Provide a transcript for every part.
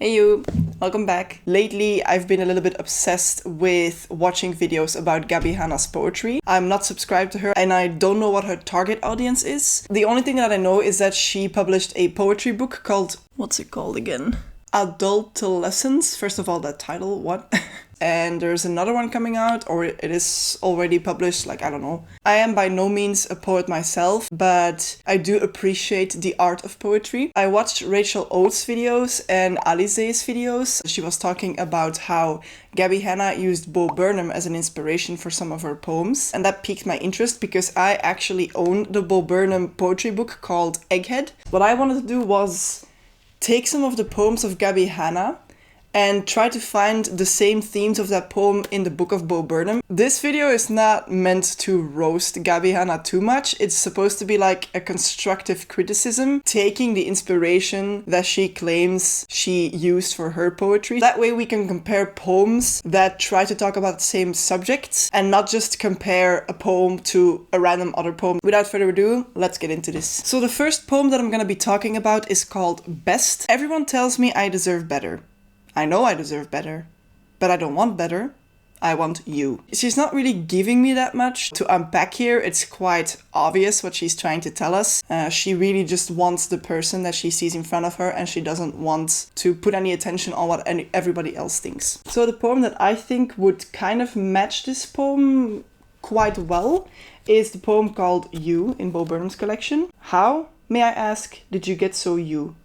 Hey you, welcome back. Lately, I've been a little bit obsessed with watching videos about Gabbie Hanna's poetry. I'm not subscribed to her and I don't know what her target audience is. The only thing that I know is that she published a poetry book called, what's it called again? Adultolescence. First of all, that title, what? And there's another one coming out, or it is already published, like, I don't know. I am by no means a poet myself, but I do appreciate the art of poetry. I watched Rachel Oates' videos and Alizee's videos. She was talking about how Gabbie Hanna used Bo Burnham as an inspiration for some of her poems, and that piqued my interest because I actually own the Bo Burnham poetry book called Egghead. What I wanted to do was take some of the poems of Gabbie Hanna and try to find the same themes of that poem in the book of Bo Burnham. This video is not meant to roast Gabbie Hanna too much. It's supposed to be like a constructive criticism, taking the inspiration that she claims she used for her poetry. That way we can compare poems that try to talk about the same subjects and not just compare a poem to a random other poem. Without further ado, let's get into this. So the first poem that I'm gonna be talking about is called Best. Everyone tells me I deserve better. I know I deserve better, but I don't want better. I want you. She's not really giving me that much to unpack here. It's quite obvious what she's trying to tell us. She really just wants the person that she sees in front of her and she doesn't want to put any attention on what everybody else thinks. So the poem that I think would kind of match this poem quite well is the poem called You in Bo Burnham's collection. How, may I ask, did you get so you?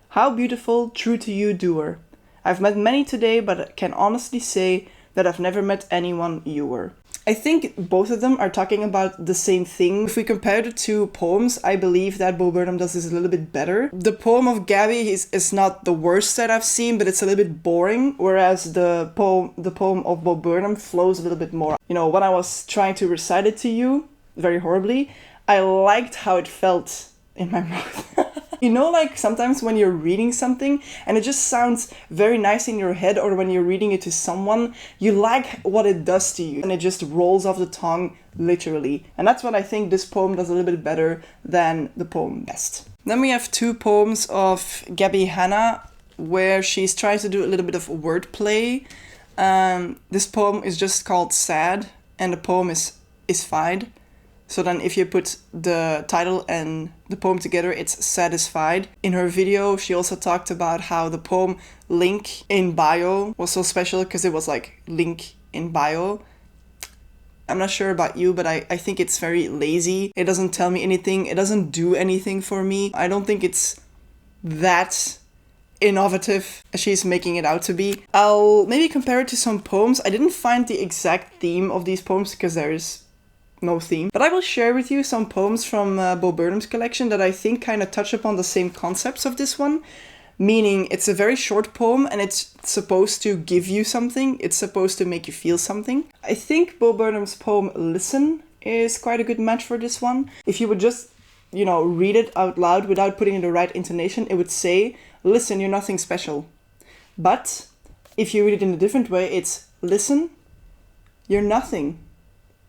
How beautiful, true to you, doer. I've met many today, but I can honestly say that I've never met anyone you were. I think both of them are talking about the same thing. If we compare the two poems, I believe that Bo Burnham does this a little bit better. The poem of Gabbie is not the worst that I've seen, but it's a little bit boring, whereas the poem of Bo Burnham flows a little bit more. You know, when I was trying to recite it to you, very horribly, I liked how it felt in my mouth. You know, like sometimes when you're reading something and it just sounds very nice in your head, or when you're reading it to someone, you like what it does to you and it just rolls off the tongue, literally. And that's what I think this poem does a little bit better than the poem Best. Then we have two poems of Gabbie Hanna where she's trying to do a little bit of wordplay. This poem is just called Sad and the poem is Fide. So then if you put the title and the poem together, it's Satisfied. In her video, she also talked about how the poem Link in Bio was so special because it was like link in bio. I'm not sure about you, but I think it's very lazy. It doesn't tell me anything. It doesn't do anything for me. I don't think it's that innovative as she's making it out to be. I'll maybe compare it to some poems. I didn't find the exact theme of these poems because there is no theme. But I will share with you some poems from Bo Burnham's collection that I think kind of touch upon the same concepts of this one. Meaning it's a very short poem and it's supposed to give you something. It's supposed to make you feel something. I think Bo Burnham's poem Listen is quite a good match for this one. If you would just, you know, read it out loud without putting in the right intonation, it would say, listen, you're nothing special. But if you read it in a different way, it's listen, you're nothing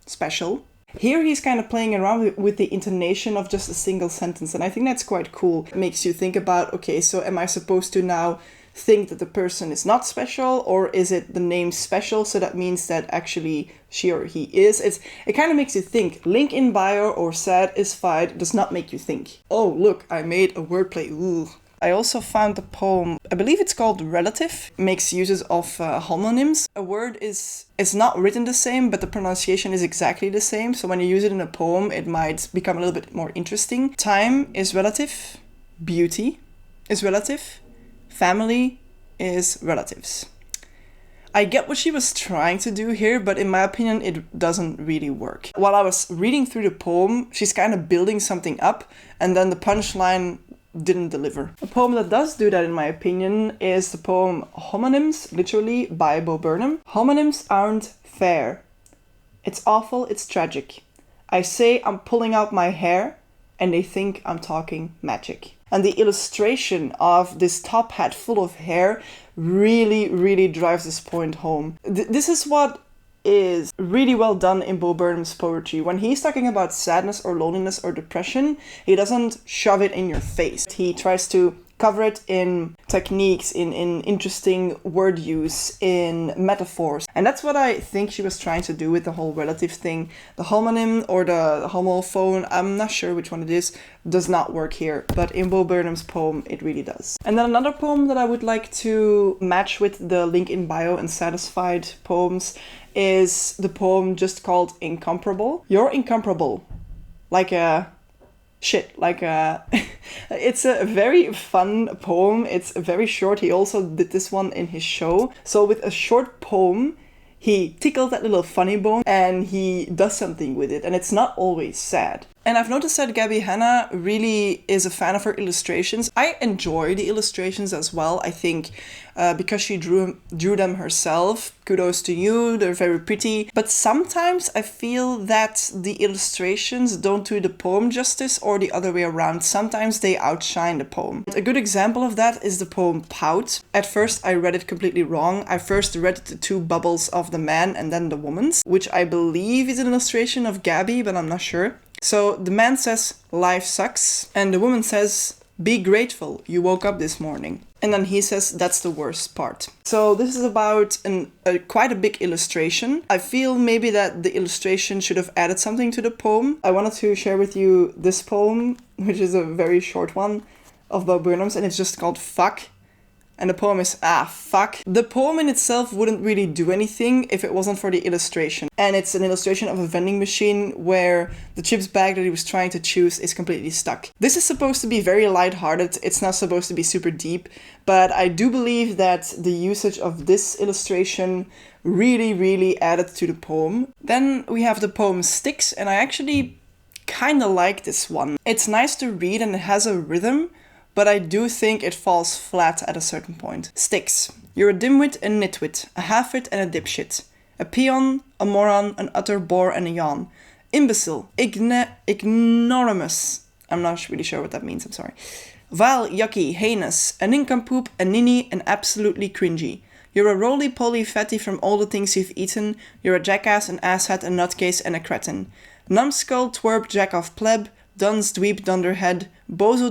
special. Here he's kind of playing around with the intonation of just a single sentence, and I think that's quite cool. It makes you think about, okay, so am I supposed to now think that the person is not special, or is it the name special, so that means that actually she or he is? It kind of makes you think. Link in bio or Satisfied does not make you think. Oh, look, I made a wordplay. Ooh. I also found the poem, I believe it's called Relative, makes uses of homonyms. A word is not written the same, but the pronunciation is exactly the same. So when you use it in a poem, it might become a little bit more interesting. Time is relative. Beauty is relative. Family is relatives. I get what she was trying to do here, but in my opinion, it doesn't really work. While I was reading through the poem, she's kind of building something up, and then the punchline didn't deliver. A poem that does do that, in my opinion, is the poem Homonyms, literally, by Bo Burnham. Homonyms aren't fair. It's awful, it's tragic. I say I'm pulling out my hair, and they think I'm talking magic. And the illustration of this top hat full of hair really, really drives this point home. This is what is really well done in Bo Burnham's poetry. When he's talking about sadness or loneliness or depression, he doesn't shove it in your face. He tries to cover it in techniques, in interesting word use, in metaphors. And that's what I think she was trying to do with the whole relative thing. The homonym or the homophone, I'm not sure which one it is, does not work here. But in Bo Burnham's poem, it really does. And then another poem that I would like to match with the link in bio and satisfied poems is the poem just called Incomparable. You're incomparable. Like a... shit, like it's a very fun poem. It's very short. He also did this one in his show. So with a short poem, he tickled that little funny bone and he does something with it, and it's not always sad. And I've noticed that Gabbie Hanna really is a fan of her illustrations. I enjoy the illustrations as well. I think because she drew them herself, kudos to you, they're very pretty. But sometimes I feel that the illustrations don't do the poem justice, or the other way around. Sometimes they outshine the poem. A good example of that is the poem Pout. At first I read it completely wrong. I first read the two bubbles of the man and then the woman's, which I believe is an illustration of Gabbie, but I'm not sure. So the man says, life sucks, and the woman says, be grateful, you woke up this morning. And then he says, that's the worst part. So this is about quite a big illustration. I feel maybe that the illustration should have added something to the poem. I wanted to share with you this poem, which is a very short one of Bo Burnham's, and it's just called Fuck. And the poem is, fuck. The poem in itself wouldn't really do anything if it wasn't for the illustration. And it's an illustration of a vending machine where the chips bag that he was trying to choose is completely stuck. This is supposed to be very lighthearted. It's not supposed to be super deep. But I do believe that the usage of this illustration really added to the poem. Then we have the poem Sticks, and I actually kind of like this one. It's nice to read and it has a rhythm, but I do think it falls flat at a certain point. Sticks. You're a dimwit and nitwit, a half-wit and a dipshit, a peon, a moron, an utter bore and a yawn, imbecile, ignoramus. I'm not really sure what that means, I'm sorry. Vile, yucky, heinous, a nincompoop, a ninny, and absolutely cringy. You're a roly-poly fatty from all the things you've eaten. You're a jackass, an asshat, a nutcase, and a cretin. Numbskull, twerp, jack-off pleb, dunce, dweeb, dunderhead, bozo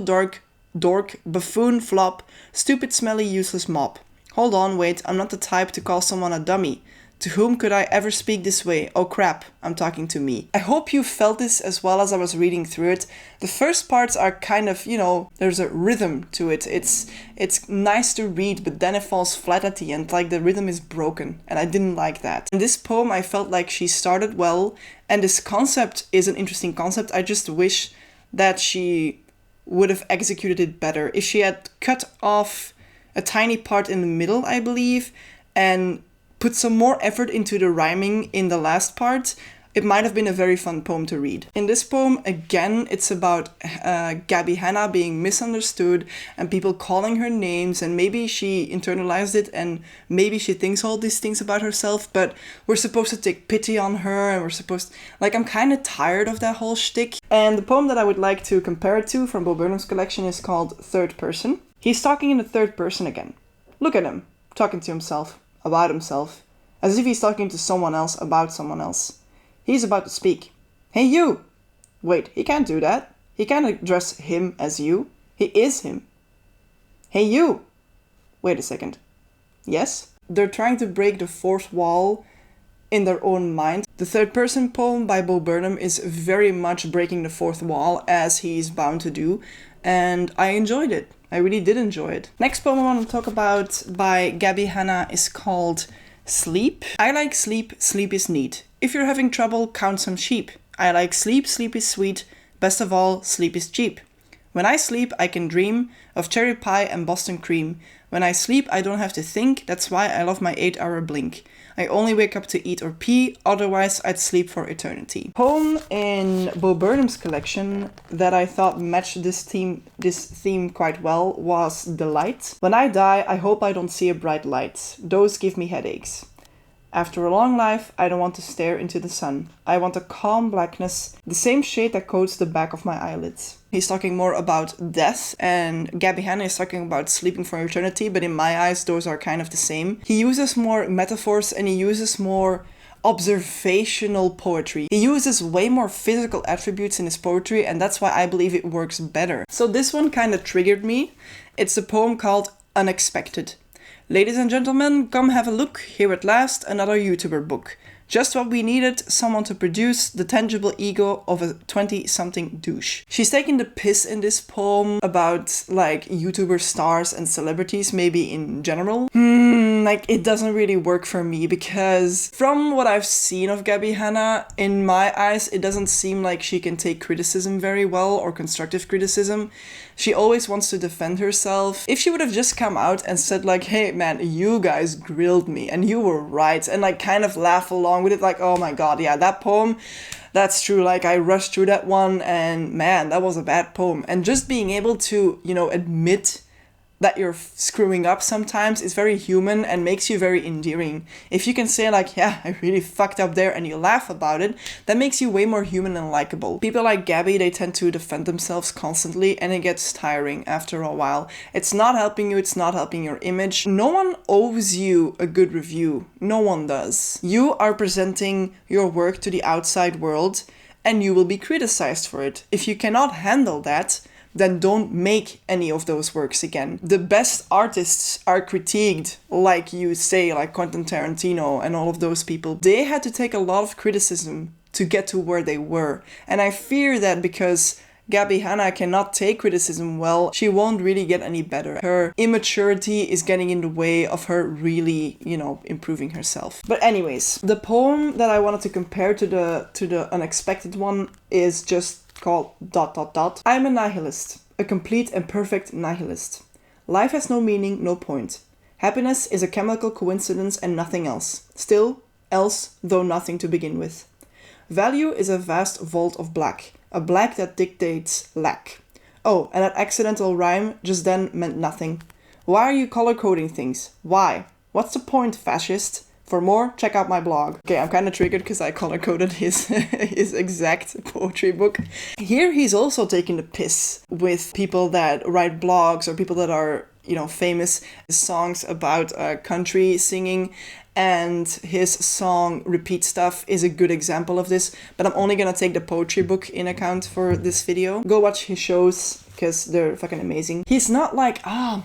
dork, buffoon, flop, stupid, smelly, useless mop. Hold on, wait, I'm not the type to call someone a dummy. To whom could I ever speak this way? Oh crap, I'm talking to me. I hope you felt this as well as I was reading through it. The first parts are kind of, there's a rhythm to it. It's nice to read, but then it falls flat at the end, like the rhythm is broken, and I didn't like that. In this poem, I felt like she started well, and this concept is an interesting concept. I just wish that she would have executed it better. If she had cut off a tiny part in the middle, I believe, and put some more effort into the rhyming in the last part, it might have been a very fun poem to read. In this poem, again, it's about Gabbie Hanna being misunderstood and people calling her names, and maybe she internalized it and maybe she thinks all these things about herself, but we're supposed to take pity on her, and I'm kind of tired of that whole shtick. And the poem that I would like to compare it to from Bo Burnham's collection is called Third Person. He's talking in the third person again. Look at him, talking to himself, about himself, as if he's talking to someone else about someone else. He's about to speak. Hey you! Wait, he can't do that. He can't address him as you. He is him. Hey you! Wait a second. Yes? They're trying to break the fourth wall in their own mind. The third person poem by Bo Burnham is very much breaking the fourth wall, as he's bound to do, and I enjoyed it. I really did enjoy it. Next poem I want to talk about by Gabbie Hanna is called Sleep. I like sleep, sleep is neat. If you're having trouble, count some sheep. I like sleep, sleep is sweet. Best of all, sleep is cheap. When I sleep, I can dream of cherry pie and Boston cream. When I sleep, I don't have to think. That's why I love my 8-hour blink. I only wake up to eat or pee, otherwise I'd sleep for eternity. Poem in Bo Burnham's collection that I thought matched this theme quite well was The Light. When I die, I hope I don't see a bright light. Those give me headaches. After a long life, I don't want to stare into the sun. I want a calm blackness, the same shade that coats the back of my eyelids. He's talking more about death, and Gabbie Hanna is talking about sleeping for eternity, but in my eyes, those are kind of the same. He uses more metaphors and he uses more observational poetry. He uses way more physical attributes in his poetry, and that's why I believe it works better. So this one kind of triggered me. It's a poem called Unexpected. Ladies and gentlemen, come have a look. Here at last, another YouTuber book. Just what we needed, someone to produce the tangible ego of a 20-something douche. She's taking the piss in this poem about like YouTuber stars and celebrities, maybe in general. Like it doesn't really work for me because from what I've seen of Gabbie Hanna, in my eyes, it doesn't seem like she can take criticism very well or constructive criticism. She always wants to defend herself. If she would have just come out and said like, hey man, you guys grilled me and you were right, and like kind of laugh along with it like, oh my god, yeah, that poem, that's true, like I rushed through that one and man, that was a bad poem. And just being able to, you know, admit that you're screwing up sometimes is very human and makes you very endearing. If you can say like, yeah, I really fucked up there, and you laugh about it, that makes you way more human and likable. People like Gabbie, they tend to defend themselves constantly and it gets tiring after a while. It's not helping you, it's not helping your image. No one owes you a good review. No one does. You are presenting your work to the outside world and you will be criticized for it. If you cannot handle that, then don't make any of those works again. The best artists are critiqued, like you say, like Quentin Tarantino and all of those people. They had to take a lot of criticism to get to where they were. And I fear that because Gabbie Hanna cannot take criticism well, she won't really get any better. Her immaturity is getting in the way of her really, you know, improving herself. But anyways, the poem that I wanted to compare to the Unexpected one is just called ... I'm a nihilist, a complete and perfect nihilist. Life has no meaning, no point. Happiness is a chemical coincidence and nothing else. Still, else, though nothing to begin with. Value is a vast vault of black, a black that dictates lack. Oh, and that accidental rhyme just then meant nothing. Why are you color-coding things? Why? What's the point, fascist? For more, check out my blog. Okay, I'm kind of triggered because I color-coded his exact poetry book. Here he's also taking the piss with people that write blogs or people that are, you know, famous. His songs about country singing and his song Repeat Stuff is a good example of this, but I'm only gonna take the poetry book in account for this video. Go watch his shows because they're fucking amazing. He's not like, I'm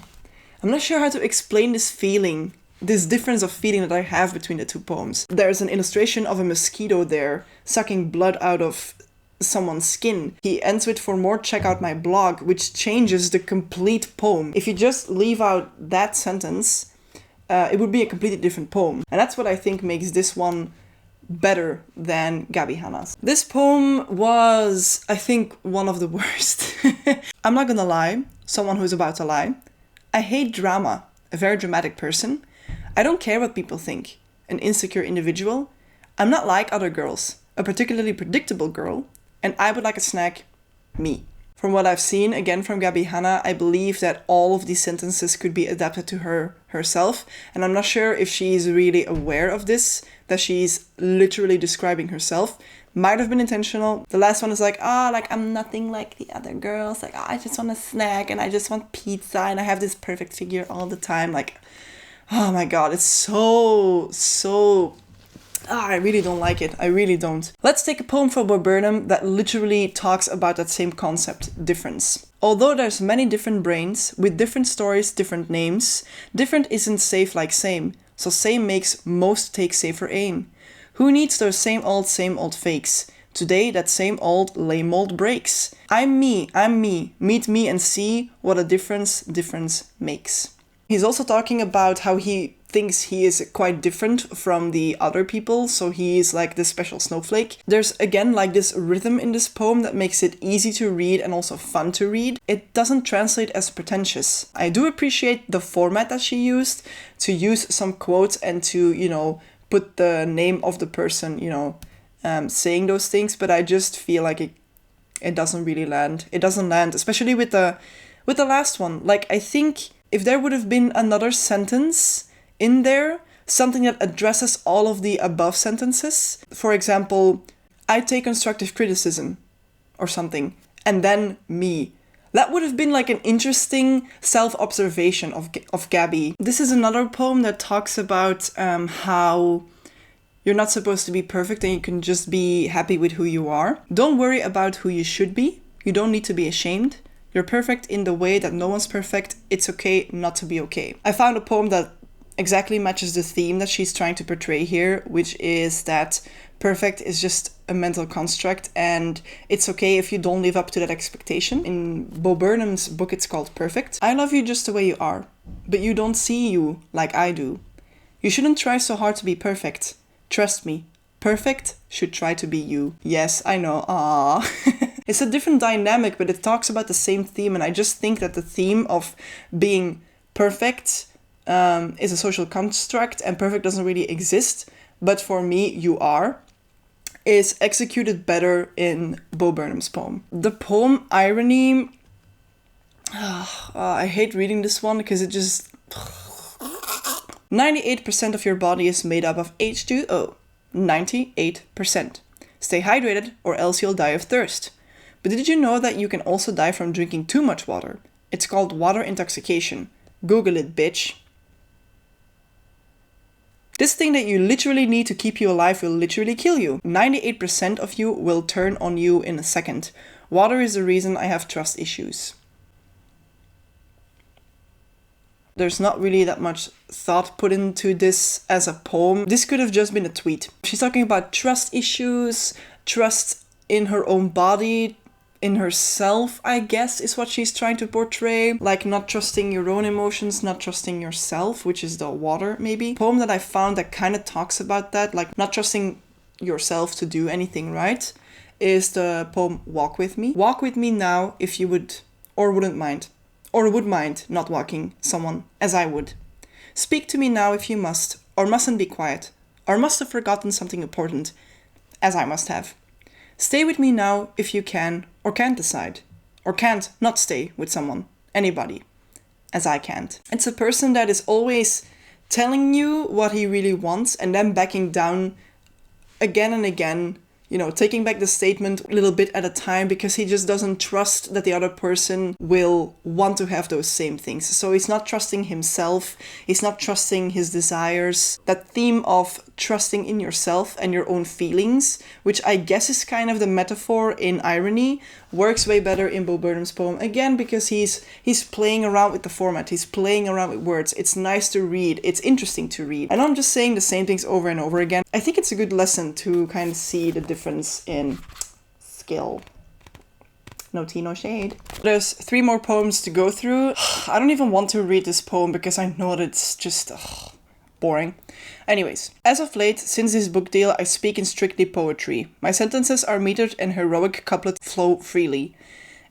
not sure how to explain this feeling. This difference of feeling that I have between the two poems. There's an illustration of a mosquito there sucking blood out of someone's skin. He ends with for more check out my blog, which changes the complete poem. If you just leave out that sentence, it would be a completely different poem. And that's what I think makes this one better than Gabbie Hanna's. This poem was, I think, one of the worst. I'm not gonna lie, someone who's about to lie. I hate drama, a very dramatic person. I don't care what people think. An insecure individual. I'm not like other girls, a particularly predictable girl, and I would like a snack, me. From what I've seen, again from Gabbie Hanna, I believe that all of these sentences could be adapted to herself, and I'm not sure if she's really aware of this, that she's literally describing herself. Might have been intentional. The last one is like, I'm nothing like the other girls, like, I just want a snack, and I just want pizza, and I have this perfect figure all the time, like, oh my god, it's so... I really don't like it. I really don't. Let's take a poem from Bo Burnham that literally talks about that same concept, difference. Although there's many different brains, with different stories, different names, different isn't safe like same, so same makes most take safer aim. Who needs those same old fakes? Today that same old lame mold breaks. I'm me, meet me and see what a difference makes. He's also talking about how he thinks he is quite different from the other people, so he's like this special snowflake. There's again like this rhythm in this poem that makes it easy to read and also fun to read. It doesn't translate as pretentious. I do appreciate the format that she used to use some quotes and to, you know, put the name of the person, you know, saying those things, but I just feel like it doesn't really land. It doesn't land, especially with the last one. Like, I think if there would have been another sentence in there, something that addresses all of the above sentences, for example, I take constructive criticism or something, and then me. That would have been like an interesting self-observation of Gabbie. This is another poem that talks about how You're not supposed to be perfect and you can just be happy with who you are. Don't worry about who you should be. You don't need to be ashamed. You're perfect in the way that no one's perfect. It's okay not to be okay. I found a poem that exactly matches the theme that she's trying to portray here, which is that perfect is just a mental construct and it's okay if you don't live up to that expectation. In Bo Burnham's book, it's called Perfect. I love you just the way you are, but you don't see you like I do. You shouldn't try so hard to be perfect. Trust me, perfect should try to be you. Yes, I know, It's a different dynamic, but it talks about the same theme, and I just think that the theme of being perfect is a social construct and perfect doesn't really exist, but for me, you are, is executed better in Bo Burnham's poem. The poem Irony, I hate reading this one because it just... 98% of your body is made up of H2O. 98%. Stay hydrated or else you'll die of thirst. But did you know that you can also die from drinking too much water? It's called water intoxication. Google it, bitch. This thing that you literally need to keep you alive will literally kill you. 98% of you will turn on you in a second. Water is the reason I have trust issues. There's not really that much thought put into this as a poem. This could have just been a tweet. She's talking about trust issues, trust in her own body, in herself, I guess, is what she's trying to portray. Like not trusting your own emotions, not trusting yourself, which is the water, maybe. Poem that I found that kind of talks about that, like not trusting yourself to do anything right, is the poem Walk With Me. Walk with me now if you would or wouldn't mind. Or would mind not walking someone as I would. Speak to me now if you must, or mustn't be quiet, or must have forgotten something important, as I must have. Stay with me now if you can, or can't decide, or can't not stay with someone, anybody, as I can't. It's a person that is always telling you what he really wants and then backing down again and again, you know, taking back the statement a little bit at a time because he just doesn't trust that the other person will want to have those same things. So he's not trusting himself, he's not trusting his desires. That theme of trusting in yourself and your own feelings, which I guess is kind of the metaphor in Irony, works way better in Bo Burnham's poem. Again, because he's playing around with the format, he's playing around with words. It's nice to read, it's interesting to read. I know I'm just saying the same things over and over again. I think it's a good lesson to kind of see the difference in skill. No tea, no shade. There's 3 more poems to go through. I don't even want to read this poem because I know that it's just boring. Anyways, as of late, since this book deal, I speak in strictly poetry. My sentences are metered and heroic couplets flow freely.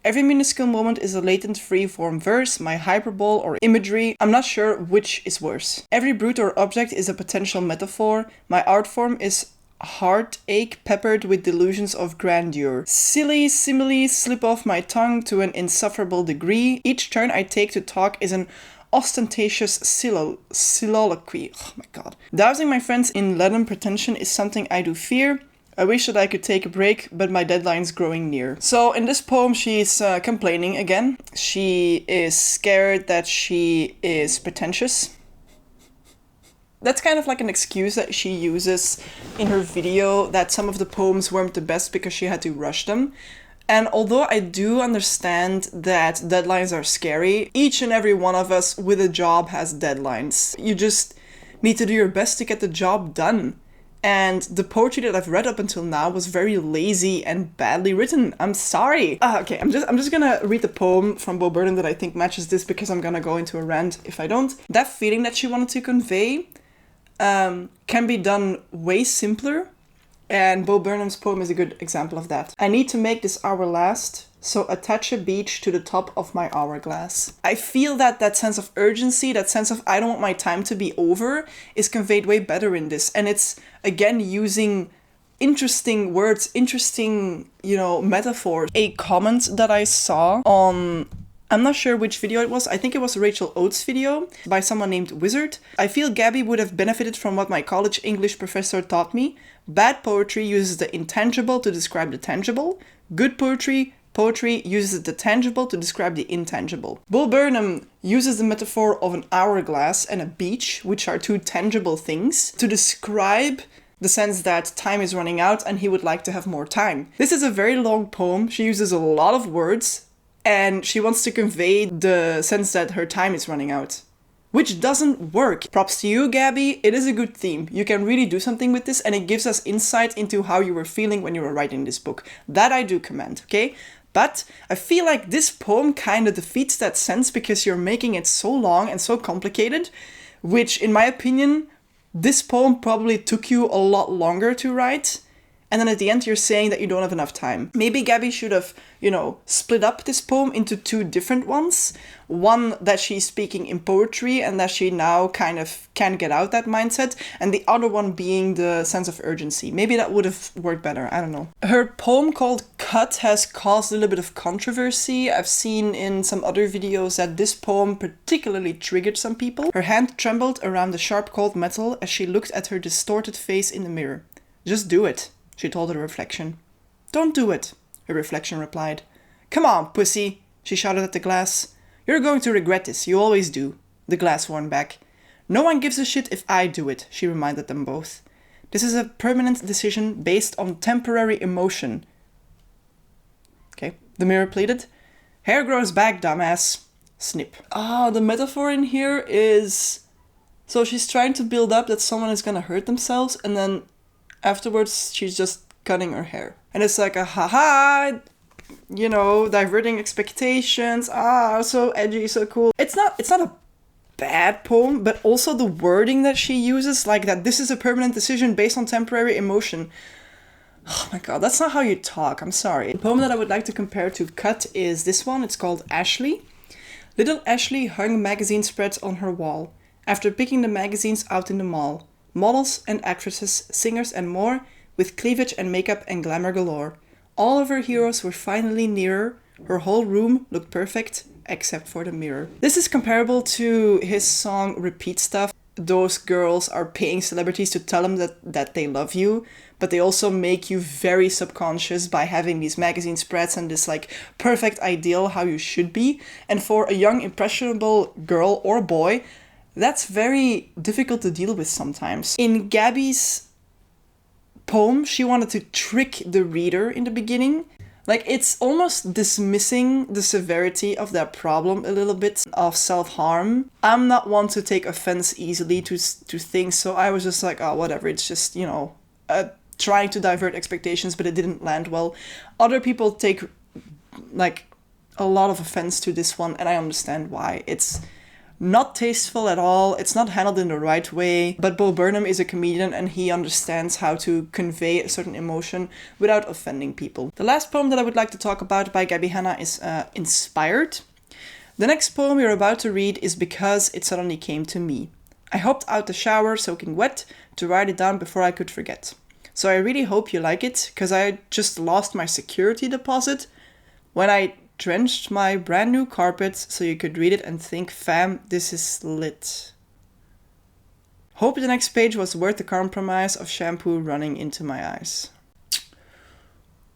Every minuscule moment is a latent free-form verse, my hyperbole or imagery, I'm not sure which is worse. Every brute or object is a potential metaphor, my art form is heartache peppered with delusions of grandeur. Silly similes slip off my tongue to an insufferable degree. Each turn I take to talk is an ostentatious soliloquy. Oh my god. Dousing my friends in leaden pretension is something I do fear. I wish that I could take a break, but my deadline's growing near. So in this poem, she's complaining again. She is scared that she is pretentious. That's kind of like an excuse that she uses in her video, that some of the poems weren't the best because she had to rush them. And although I do understand that deadlines are scary, each and every one of us with a job has deadlines. You just need to do your best to get the job done. And the poetry that I've read up until now was very lazy and badly written. I'm sorry. Okay, I'm just gonna read the poem from Bo Burnham that I think matches this because I'm gonna go into a rant if I don't. That feeling that she wanted to convey can be done way simpler. And Bo Burnham's poem is a good example of that. I need to make this hour last, so attach a beach to the top of my hourglass. I feel that sense of urgency, that sense of I don't want my time to be over, is conveyed way better in this. And it's, again, using interesting words, interesting, metaphors. A comment that I saw on, I'm not sure which video it was. I think it was a Rachel Oates video by someone named Wizard. I feel Gabbie would have benefited from what my college English professor taught me. Bad poetry uses the intangible to describe the tangible. Good poetry uses the tangible to describe the intangible. Bo Burnham uses the metaphor of an hourglass and a beach, which are 2 tangible things, to describe The sense that time is running out and he would like to have more time. This is a very long poem. She uses a lot of words and she wants to convey the sense that her time is running out, which doesn't work. Props to you, Gabbie. It is a good theme. You can really do something with this and it gives us insight into how you were feeling when you were writing this book. That I do commend, okay? But I feel like this poem kind of defeats that sense because you're making it so long and so complicated, which in my opinion, this poem probably took you a lot longer to write. And then at the end, you're saying that you don't have enough time. Maybe Gabbie should have, split up this poem into 2 different ones. One that she's speaking in poetry and that she now kind of can get out that mindset. And the other one being the sense of urgency. Maybe that would have worked better. I don't know. Her poem called Cut has caused a little bit of controversy. I've seen in some other videos that this poem particularly triggered some people. Her hand trembled around the sharp cold metal as she looked at her distorted face in the mirror. Just do it, she told her reflection. Don't do it, her reflection replied. Come on, pussy, she shouted at the glass. You're going to regret this, you always do, the glass warned back. No one gives a shit if I do it, she reminded them both. This is a permanent decision based on temporary emotion. Okay, the mirror pleaded. Hair grows back, dumbass. Snip. The metaphor in here is... So she's trying to build up that someone is gonna hurt themselves and then afterwards, she's just cutting her hair. And it's like a haha, diverting expectations. So edgy, so cool. It's not a bad poem, but also the wording that she uses, like that this is a permanent decision based on temporary emotion. Oh my god, that's not how you talk, I'm sorry. The poem that I would like to compare to Cut is this one. It's called Ashley. Little Ashley hung magazine spreads on her wall after picking the magazines out in the mall. Models and actresses, singers and more, with cleavage and makeup and glamour galore. All of her heroes were finally nearer. Her whole room looked perfect, except for the mirror. This is comparable to his song Repeat Stuff. Those girls are paying celebrities to tell them that they love you, but they also make you very subconscious by having these magazine spreads and this like perfect ideal how you should be. And for a young impressionable girl or boy, that's very difficult to deal with sometimes. In Gabbie's poem, she wanted to trick the reader in the beginning. Like, it's almost dismissing the severity of that problem a little bit of self-harm. I'm not one to take offense easily to things, so I was just like, oh, whatever, it's just, trying to divert expectations, but it didn't land well. Other people take, like, a lot of offense to this one, and I understand why. It's not tasteful at all, it's not handled in the right way, but Bo Burnham is a comedian and he understands how to convey a certain emotion without offending people. The last poem that I would like to talk about by Gabbie Hanna is Inspired. The next poem you're about to read is Because It Suddenly Came to Me. I hopped out the shower soaking wet to write it down before I could forget. So I really hope you like it, because I just lost my security deposit when I drenched my brand new carpet so you could read it and think, fam, this is lit. Hope the next page was worth the compromise of shampoo running into my eyes.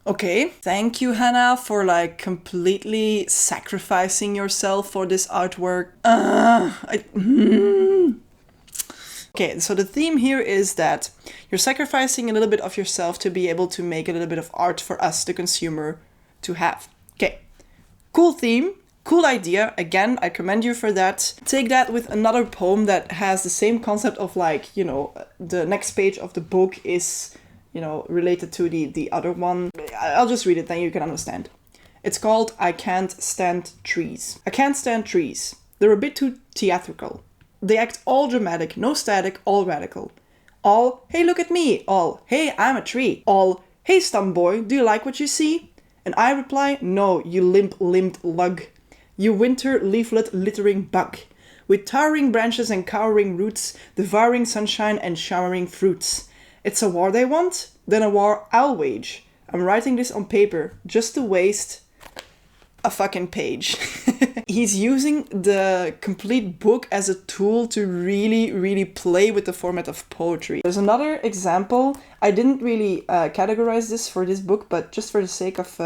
Okay, thank you, Hannah, for like completely sacrificing yourself for this artwork. Okay, so the theme here is that you're sacrificing a little bit of yourself to be able to make a little bit of art for us, the consumer, to have. Okay. Cool theme, cool idea. Again, I commend you for that. Take that with another poem that has the same concept of like, the next page of the book is, related to the other one. I'll just read it, then you can understand. It's called I Can't Stand Trees. I can't stand trees. They're a bit too theatrical. They act all dramatic, no static, all radical. All, hey, look at me. All, hey, I'm a tree. All, hey, stump boy, do you like what you see? And I reply, no, you limp-limbed lug. You winter leaflet littering bug. With towering branches and cowering roots, devouring sunshine and showering fruits. It's a war they want? Then a war I'll wage. I'm writing this on paper, just to waste a fucking page. He's using the complete book as a tool to really, really play with the format of poetry. There's another example. I didn't really categorize this for this book, but just for the sake of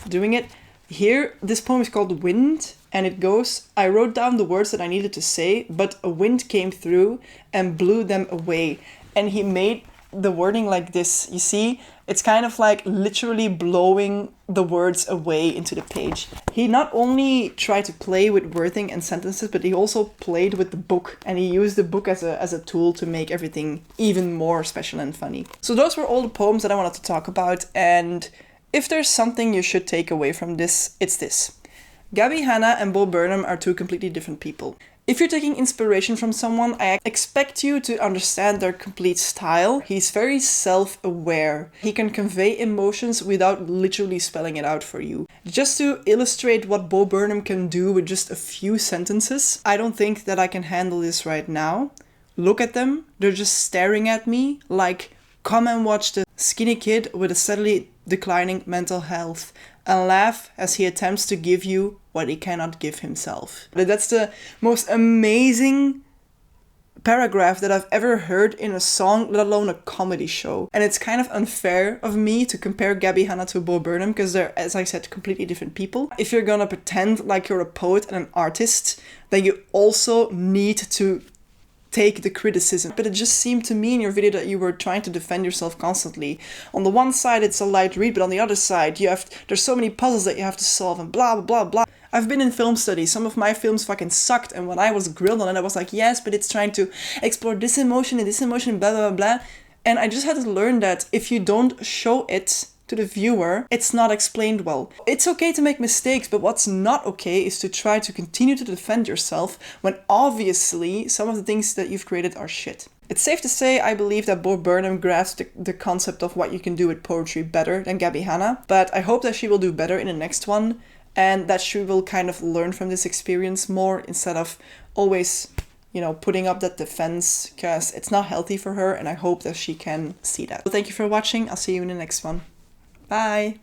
doing it. Here, this poem is called Wind, and it goes, I wrote down the words that I needed to say, but a wind came through and blew them away. And he made the wording like this. You see, it's kind of like literally blowing the words away into the page. He not only tried to play with wording and sentences, but he also played with the book, and he used the book as a tool to make everything even more special and funny. So those were all the poems that I wanted to talk about, and if there's something you should take away from this, it's this. Gabbie Hanna and Bo Burnham are two completely different people. If you're taking inspiration from someone, I expect you to understand their complete style. He's very self-aware. He can convey emotions without literally spelling it out for you. Just to illustrate what Bo Burnham can do with just a few sentences, I don't think that I can handle this right now. Look at them. They're just staring at me like, come and watch the skinny kid with a steadily declining mental health and laugh as he attempts to give you what he cannot give himself. That's the most amazing paragraph that I've ever heard in a song, let alone a comedy show. And it's kind of unfair of me to compare Gabbie Hanna to Bo Burnham because they're, as I said, completely different people. If you're gonna pretend like you're a poet and an artist, then you also need to take the criticism. But it just seemed to me in your video that you were trying to defend yourself constantly. On the one side it's a light read, but on the other side there's so many puzzles that you have to solve and blah blah blah blah. I've been in film studies. Some of my films fucking sucked, and when I was grilled on it I was like, yes, but it's trying to explore this emotion and blah blah blah. And I just had to learn that if you don't show it to the viewer, it's not explained well. It's okay to make mistakes, but what's not okay is to try to continue to defend yourself when obviously some of the things that you've created are shit. It's safe to say I believe that Bo Burnham grasped the concept of what you can do with poetry better than Gabbie Hanna, but I hope that she will do better in the next one and that she will kind of learn from this experience more instead of always, you know, putting up that defense, because it's not healthy for her, and I hope that she can see that. So thank you for watching. I'll see you in the next one. Bye!